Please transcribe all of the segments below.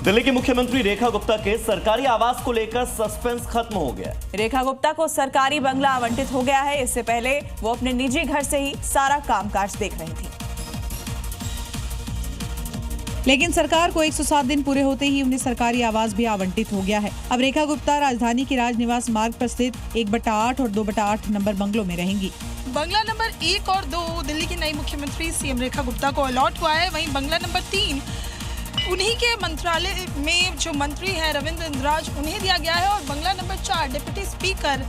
दिल्ली की मुख्यमंत्री रेखा गुप्ता के सरकारी आवास को लेकर सस्पेंस खत्म हो गया। रेखा गुप्ता को सरकारी बंगला आवंटित हो गया है। इससे पहले वो अपने निजी घर से ही सारा कामकाज देख रही थी, लेकिन सरकार को 107 दिन पूरे होते ही उन्हें सरकारी आवास भी आवंटित हो गया है। अब रेखा गुप्ता राजधानी के राजनिवास मार्ग पर स्थित 1/8 और 2/8 नंबर बंगलों में रहेंगी। बंगला नंबर 1 और 2 दिल्ली की नई मुख्यमंत्री सीएम रेखा गुप्ता को अलॉट हुआ है। वहीं बंगला नंबर 3 उन्हीं के मंत्रालय में जो मंत्री हैं रविंद्र इंद्राज, उन्हें दिया गया है और बंगला number 4 deputy speaker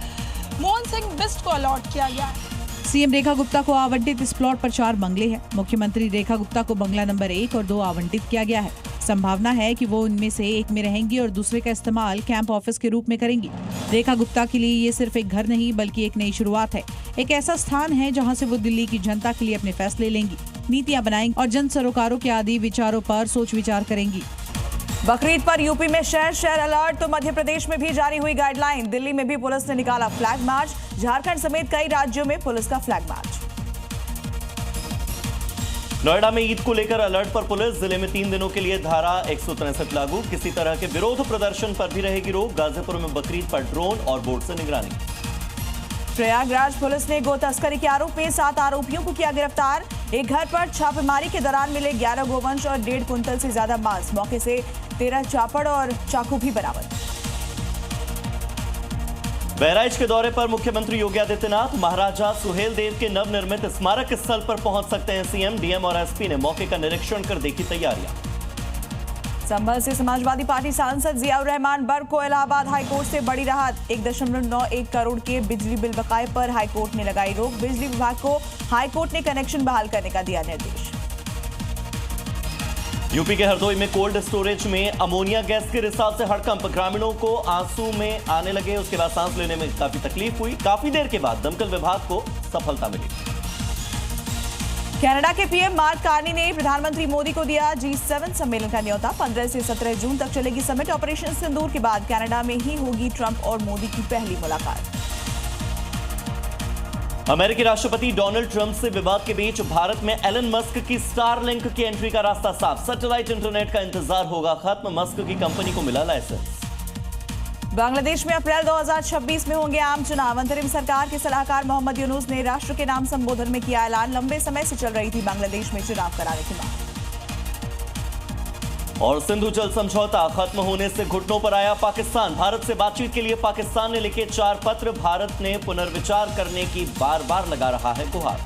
Mohan Singh Bisht को अलॉट किया गया है। सीएम रेखा गुप्ता को आवंटित इस प्लॉट पर 4 बंगले हैं। मुख्यमंत्री रेखा गुप्ता को बंगला नंबर 1 और 2 आवंटित किया गया है। संभावना है कि वो उनमें से एक में रहेंगी और दूसरे का इस्तेमाल कैंप ऑफिस के रूप में करेंगी। रेखा गुप्ता के लिए ये सिर्फ एक घर नहीं बल्कि एक नई शुरुआत है। एक ऐसा स्थान है जहां से वो दिल्ली की जनता के लिए अपने फैसले लेंगी, नीतियां बनाएंगी और जन सरोकारों के आदि विचारों पर सोच विचार करेंगी। बकरीद पर यूपी में शहर अलर्ट तो मध्य प्रदेश में भी जारी हुई गाइडलाइन। दिल्ली में भी पुलिस ने निकाला फ्लैग मार्च। झारखंड समेत कई राज्यों में पुलिस का फ्लैग मार्च। नोएडा में ईद को लेकर अलर्ट पर पुलिस। जिले में 3 दिनों के लिए धारा 163 लागू। किसी तरह के विरोध प्रदर्शन पर भी रहेगी रोक। गाजीपुर में बकरीद पर ड्रोन और बोट से निगरानी। प्रयागराज पुलिस ने गो तस्करी के आरोप में 7 आरोपियों को किया गिरफ्तार। एक घर पर छापेमारी के दौरान मिले 11 गोवंश और 1.5 कुंतल से ज्यादा मांस। मौके से 13 चापड़ और चाकू भी बरामद। बहराइच के दौरे पर मुख्यमंत्री योगी आदित्यनाथ। महाराजा सुहेलदेव के नवनिर्मित स्मारक स्थल पर पहुंच सकते हैं सीएम। डीएम और एसपी ने मौके का निरीक्षण कर देखी तैयारियां। संभल से समाजवादी पार्टी सांसद जियाउर रहमान बर्ग को इलाहाबाद हाईकोर्ट से बड़ी राहत। 1.91 करोड़ के बिजली बिल बकाये पर हाईकोर्ट ने लगाई रोक। बिजली विभाग को हाईकोर्ट ने कनेक्शन बहाल करने का दिया निर्देश। यूपी के हरदोई में कोल्ड स्टोरेज में अमोनिया गैस के रिसाव से हड़कंप। ग्रामीणों को आंसू में आने लगे। उसके बाद सांस लेने में काफी तकलीफ हुई। काफी देर के बाद दमकल विभाग को सफलता मिली। कनाडा के पीएम मार्क कार्नी ने प्रधानमंत्री मोदी को दिया G7 सम्मेलन का न्योता। 15 से 17 जून तक चलेगी समिट। ऑपरेशन सिंदूर के बाद कनाडा में ही होगी ट्रंप और मोदी की पहली मुलाकात। अमेरिकी राष्ट्रपति डोनाल्ड ट्रंप से विवाद के बीच भारत में एलन मस्क की स्टारलिंक की एंट्री का रास्ता साफ। सैटेलाइट इंटरनेट का इंतजार होगा खत्म। मस्क की कंपनी को मिला लाइसेंस। बांग्लादेश में अप्रैल 2026 में होंगे आम चुनाव। अंतरिम सरकार के सलाहकार मोहम्मद यूनुस ने राष्ट्र के नाम संबोधन में किया ऐलान। लंबे समय से चल रही थी बांग्लादेश में चुनाव कराने की मांग। और सिंधु जल समझौता खत्म होने से घुटनों पर आया पाकिस्तान। भारत से बातचीत के लिए पाकिस्तान ने लिखे 4 पत्र। भारत ने पुनर्विचार करने की बार बार लगा रहा है गुहार।